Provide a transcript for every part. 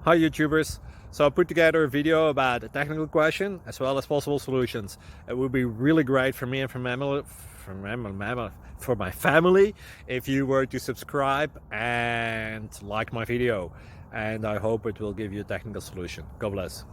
Hi YouTubers! So I put together a video about a technical question as well as possible solutions. It would be really great for me and for my family if you were to subscribe and like my video, and I hope it will give you a technical solution. God bless.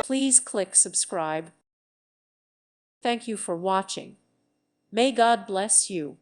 Please click subscribe. Thank you for watching. May God bless you.